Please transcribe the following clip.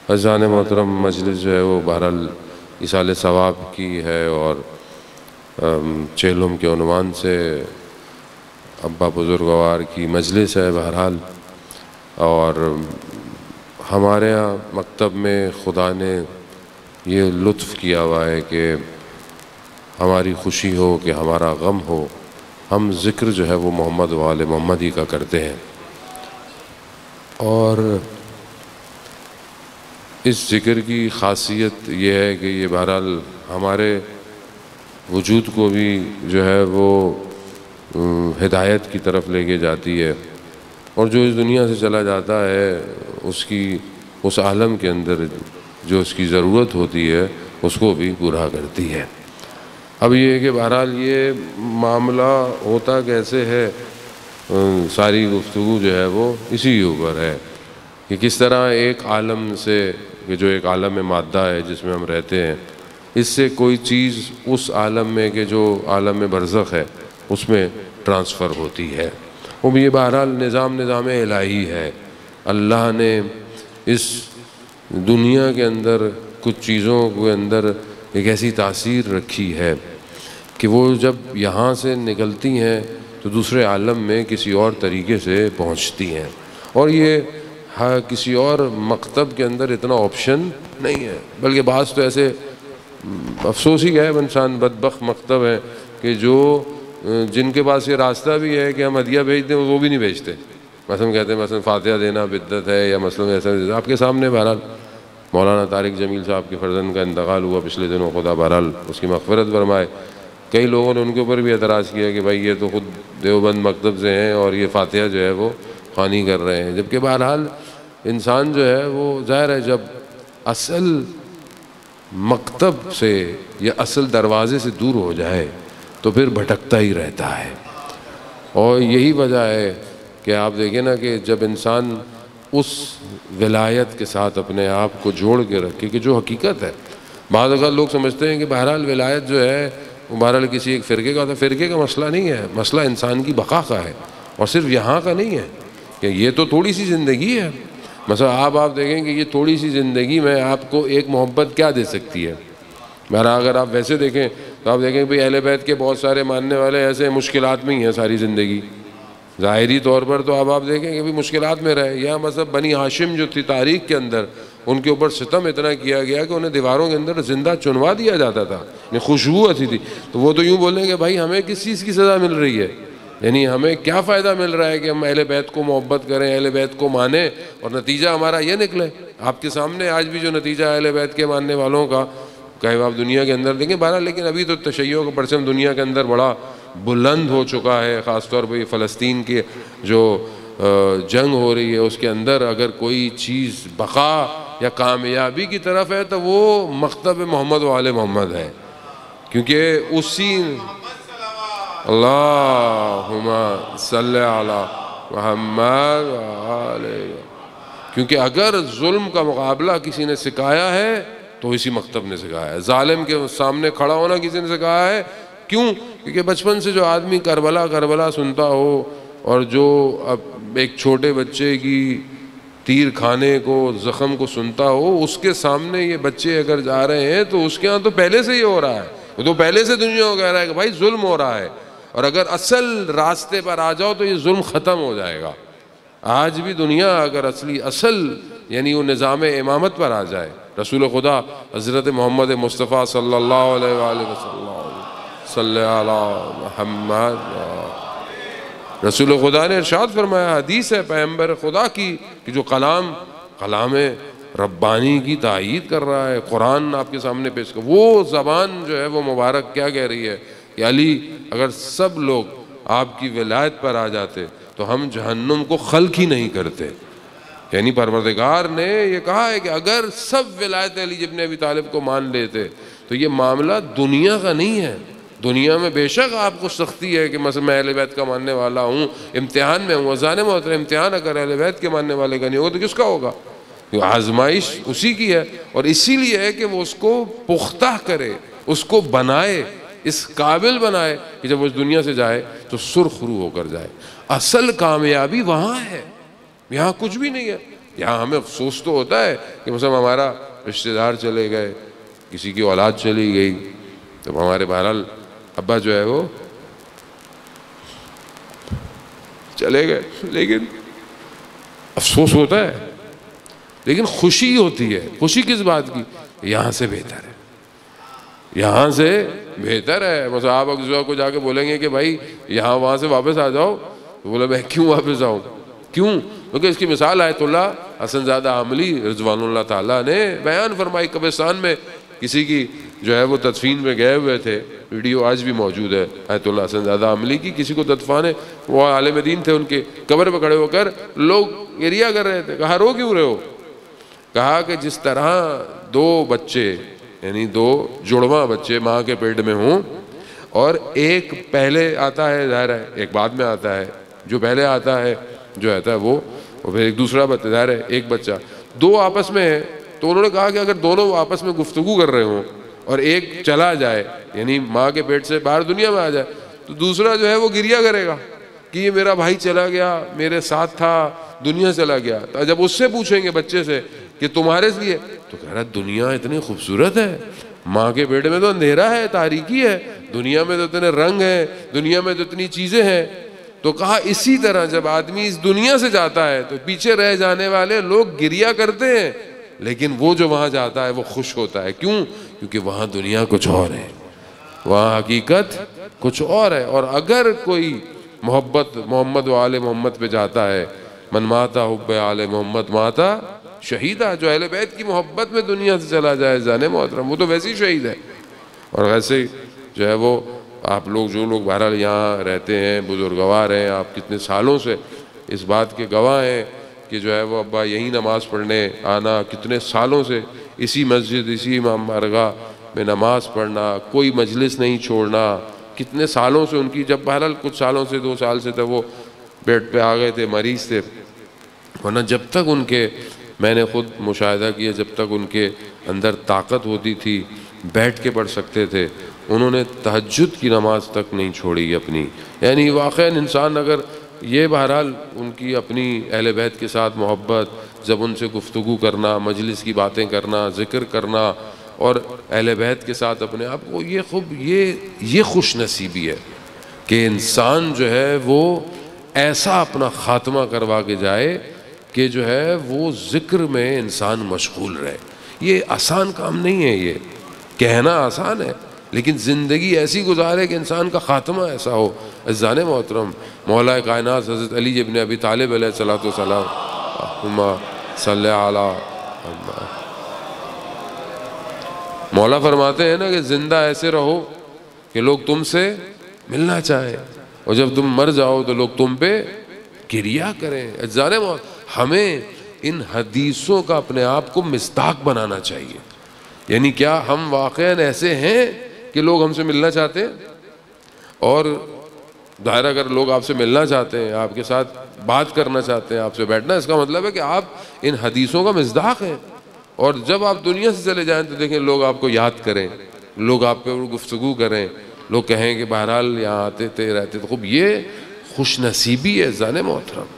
عزیزان محترم، مجلس جو ہے وہ بہرحال ایصال ثواب کی ہے اور چہلم کے عنوان سے ابا بزرگوار کی مجلس ہے بہرحال، اور ہمارے یہاں مکتب میں خدا نے یہ لطف کیا ہوا ہے کہ ہماری خوشی ہو کہ ہمارا غم ہو، ہم ذکر جو ہے وہ محمد و آل محمد ہی کا کرتے ہیں، اور اس ذکر کی خاصیت یہ ہے کہ یہ بہرحال ہمارے وجود کو بھی جو ہے وہ ہدایت کی طرف لے کے جاتی ہے، اور جو اس دنیا سے چلا جاتا ہے اس عالم کے اندر جو اس کی ضرورت ہوتی ہے اس کو بھی پورا کرتی ہے۔ اب یہ ہے کہ بہرحال یہ معاملہ ہوتا کیسے ہے، ساری گفتگو جو ہے وہ اسی اوپر ہے کہ کس طرح ایک عالم سے، کہ جو ایک عالم مادہ ہے جس میں ہم رہتے ہیں، اس سے کوئی چیز اس عالم میں کہ جو عالم برزخ ہے اس میں ٹرانسفر ہوتی ہے۔ وہ بھی یہ بہرحال نظام الہی ہے۔ اللہ نے اس دنیا کے اندر کچھ چیزوں کے اندر ایک ایسی تاثیر رکھی ہے کہ وہ جب یہاں سے نکلتی ہیں تو دوسرے عالم میں کسی اور طریقے سے پہنچتی ہیں، اور یہ کسی اور مکتب کے اندر اتنا آپشن نہیں ہے، بلکہ بعض تو ایسے افسوس ہی ہے انسان بدبخت مکتب ہے کہ جن کے پاس یہ راستہ بھی ہے کہ ہم ہدیہ بھیج دیں وہ بھی نہیں بھیجتے۔ مثلا کہتے ہیں مثلا فاتحہ دینا بدعت ہے، یا مثلا ایسا آپ کے سامنے بہرحال مولانا طارق جمیل صاحب کے فرزند کا انتقال ہوا پچھلے دنوں، خدا بہرحال اس کی مغفرت فرمائے۔ کئی لوگوں نے ان کے اوپر بھی اعتراض کیا کہ بھائی یہ تو خود دیوبند مکتب سے ہیں اور یہ فاتحہ جو ہے وہ خوانی کر رہے ہیں، جبکہ بہرحال انسان جو ہے وہ ظاہر ہے جب اصل مکتب سے یا اصل دروازے سے دور ہو جائے تو پھر بھٹکتا ہی رہتا ہے، اور یہی وجہ ہے کہ آپ دیکھیں نا کہ جب انسان اس ولایت کے ساتھ اپنے آپ کو جوڑ کے رکھے کہ جو حقیقت ہے، بعض اوقات لوگ سمجھتے ہیں کہ بہرحال ولایت جو ہے وہ بہرحال کسی ایک فرقے کا ہوتا ہے۔ فرقے کا مسئلہ نہیں ہے، مسئلہ انسان کی بقا کا ہے، اور صرف یہاں کا نہیں ہے کہ یہ تو تھوڑی سی زندگی ہے۔ مثلا آپ دیکھیں کہ یہ تھوڑی سی زندگی میں آپ کو ایک محبت کیا دے سکتی ہے۔ بہرحال اگر آپ ویسے دیکھیں تو آپ دیکھیں کہ اہل بیت کے بہت سارے ماننے والے ایسے مشکلات میں ہی ہیں ساری زندگی، ظاہری طور پر تو اب آپ دیکھیں کہ بھی مشکلات میں رہے، یا مثلا بنی ہاشم جو تھی تاریخ کے اندر، ان کے اوپر ستم اتنا کیا گیا کہ انہیں دیواروں کے اندر زندہ چنوا دیا جاتا تھا، یعنی خوشبو آتی تھی، تو وہ تو یوں بولیں کہ بھائی ہمیں کس چیز کی سزا مل رہی ہے، یعنی ہمیں کیا فائدہ مل رہا ہے کہ ہم اہل بیت کو محبت کریں، اہل بیت کو مانیں، اور نتیجہ ہمارا یہ نکلے۔ آپ کے سامنے آج بھی جو نتیجہ اہل بیت کے ماننے والوں کا، کہیں آپ دنیا کے اندر دیکھیں بہرحال، لیکن ابھی تو تشیع کا پرچم دنیا کے اندر بڑا بلند ہو چکا ہے، خاص طور پہ فلسطین کی جو جنگ ہو رہی ہے اس کے اندر اگر کوئی چیز بقا یا کامیابی کی طرف ہے تو وہ مکتب محمد و آل محمد ہے، کیونکہ اسی اللہم صلی علی محمد کیونکہ اگر ظلم کا مقابلہ کسی نے سکھایا ہے تو اسی مکتب نے سکھایا ہے، ظالم کے سامنے کھڑا ہونا کسی نے سکھایا ہے۔ کیوں؟ کیونکہ بچپن سے جو آدمی کربلا سنتا ہو، اور جو اب ایک چھوٹے بچے کی تیر کھانے کو، زخم کو سنتا ہو، اس کے سامنے یہ بچے اگر جا رہے ہیں تو اس کے ہاں تو پہلے سے ہی ہو رہا ہے، وہ تو پہلے سے دنیا کو کہہ رہا ہے کہ بھائی ظلم ہو رہا ہے، اور اگر اصل راستے پر آ جاؤ تو یہ ظلم ختم ہو جائے گا۔ آج بھی دنیا اگر اصل یعنی وہ نظام امامت پر آ جائے، رسول خدا حضرت محمد مصطفیٰ صلی اللہ علیہ وآلہ وسلم صلی علی محمد، رسول خدا نے ارشاد فرمایا، حدیث ہے پیغمبر خدا کی کہ جو کلام ربانی کی تائید کر رہا ہے، قرآن آپ کے سامنے پیش کر، وہ زبان جو ہے وہ مبارک کیا کہہ رہی ہے کہ علی اگر سب لوگ آپ کی ولایت پر آ جاتے تو ہم جہنم کو خلق ہی نہیں کرتے، یعنی پروردگار نے یہ کہا ہے کہ اگر سب ولایت علی ابن ابی طالب کو مان لیتے تو یہ معاملہ دنیا کا نہیں ہے۔ دنیا میں بے شک آپ کو سختی ہے کہ مثلا میں اہل بیت کا ماننے والا ہوں، امتحان میں ہوں، عزیزان محترم امتحان اگر اہل بیت کے ماننے والے کا نہیں ہوگا تو کس کا ہوگا؟ آزمائش اسی کی ہے، اور اسی لیے ہے کہ وہ اس کو پختہ کرے، اس کو بنائے، اس قابل بنائے کہ جب وہ اس دنیا سے جائے تو سرخ رو ہو کر جائے۔ اصل کامیابی وہاں ہے، یہاں کچھ بھی نہیں ہے۔ یہاں ہمیں افسوس تو ہوتا ہے کہ مثلا ہمارا رشتہ دار چلے گئے، کسی کی اولاد چلی گئی، تو ہمارے بہرحال ابا جو ہے وہ چلے گئے، لیکن افسوس ہوتا ہے، لیکن خوشی ہوتی ہے۔ خوشی کس بات کی؟ یہاں سے بہتر ہے، یہاں سے بہتر ہے۔ مثلا آپ اگزوا کو جا کے بولیں گے کہ بھائی یہاں وہاں سے واپس آ جاؤ، تو بولے میں کیوں واپس آؤں؟ کیوں؟ کیونکہ اس کی مثال آیت اللہ حسن زادہ عاملی رضوان اللہ تعالیٰ نے بیان فرمائی۔ قبرستان میں کسی کی جو ہے وہ تدفین میں گئے ہوئے تھے، ویڈیو آج بھی موجود ہے آیت اللہ حسن زادہ عاملی کی، کسی کو تدفانے، وہ عالم دین تھے، ان کے قبر پہ کھڑے ہو کر لوگ گریہ کر رہے تھے۔ کہا رو کیوں رہے ہو؟ کہا کہ جس طرح دو بچے، یعنی دو جڑواں بچے ماں کے پیٹ میں ہوں، اور ایک پہلے آتا ہے، ظاہر ہے ایک بعد میں آتا ہے، جو پہلے آتا ہے جو آتا ہے وہ پھر ایک دوسرا بچہ، ظاہر ہے ایک بچہ، دو آپس میں ہے، تو انہوں نے کہا کہ اگر دونوں آپس میں گفتگو کر رہے ہوں اور ایک چلا جائے، یعنی ماں کے پیٹ سے باہر دنیا میں آ جائے، تو دوسرا جو ہے وہ گریہ کرے گا کہ یہ میرا بھائی چلا گیا، میرے ساتھ تھا، دنیا چلا گیا۔ تو جب اس سے پوچھیں گے بچے سے کہ تمہارے لیے، تو کہہ رہا دنیا اتنی خوبصورت ہے، ماں کے پیٹ میں تو اندھیرا ہے، تاریکی ہے، دنیا میں تو اتنے رنگ ہیں، دنیا میں تو اتنی چیزیں ہیں۔ تو کہا اسی طرح جب آدمی اس دنیا سے جاتا ہے تو پیچھے رہ جانے والے لوگ گریہ کرتے ہیں، لیکن وہ جو وہاں جاتا ہے وہ خوش ہوتا ہے۔ کیوں؟ کیونکہ وہاں دنیا کچھ اور ہے، وہاں حقیقت کچھ اور ہے۔ اور اگر کوئی محبت محمد و آل محمد پہ جاتا ہے، من ماتا حب آل محمد ماتا شہیدہ، جو اہل بیت کی محبت میں دنیا سے چلا جائے جان محترم، وہ تو ویسے ہی شہید ہے۔ اور ویسے جو ہے وہ آپ لوگ جو لوگ بہرحال یہاں رہتے ہیں، بزرگوار ہیں، آپ کتنے سالوں سے اس بات کے گواہ ہیں کہ جو ہے وہ ابا یہی نماز پڑھنے آنا، کتنے سالوں سے اسی مسجد، اسی امام بارگاہ میں نماز پڑھنا، کوئی مجلس نہیں چھوڑنا، کتنے سالوں سے ان کی، جب بہرحال کچھ سالوں سے 2 سال سے تب وہ بیڈ پہ آ گئے تھے، مریض تھے، ورنہ جب تک ان کے، میں نے خود مشاہدہ کیا، جب تک ان کے اندر طاقت ہوتی تھی بیٹھ کے پڑھ سکتے تھے، انہوں نے تہجد کی نماز تک نہیں چھوڑی اپنی۔ یعنی واقعاً انسان اگر یہ بہرحال ان کی اپنی اہل بیت کے ساتھ محبت، جب ان سے گفتگو کرنا، مجلس کی باتیں کرنا، ذکر کرنا، اور اہل بیت کے ساتھ اپنے آپ کو، یہ خوش نصیبی ہے کہ انسان جو ہے وہ ایسا اپنا خاتمہ کروا کے جائے کہ جو ہے وہ ذکر میں انسان مشغول رہے۔ یہ آسان کام نہیں ہے، یہ کہنا آسان ہے، لیکن زندگی ایسی گزارے کہ انسان کا خاتمہ ایسا ہو۔ عزیزان محترم، مولا کائنات حضرت علی ابن ابی طالب علیہ السلام، اللہم صلی علی محمد، مولا فرماتے ہیں نا کہ زندہ ایسے رہو کہ لوگ تم سے ملنا چاہیں، اور جب تم مر جاؤ تو لوگ تم پہ گریہ کریں۔ عزیزان محترم، ہمیں ان حدیثوں کا اپنے آپ کو مصداق بنانا چاہیے۔ یعنی کیا ہم واقعاً ایسے ہیں کہ لوگ ہم سے ملنا چاہتے ہیں؟ اور ظاہر اگر لوگ آپ سے ملنا چاہتے ہیں، آپ کے ساتھ بات کرنا چاہتے ہیں، آپ سے بیٹھنا، اس کا مطلب ہے کہ آپ ان حدیثوں کا مصداق ہیں۔ اور جب آپ دنیا سے چلے جائیں تو دیکھیں لوگ آپ کو یاد کریں، لوگ آپ پہ گفتگو کریں، لوگ کہیں کہ بہرحال یہاں آتے تھے، رہتے تھے۔ خوب یہ خوش نصیبی ہے عزیزان محترم۔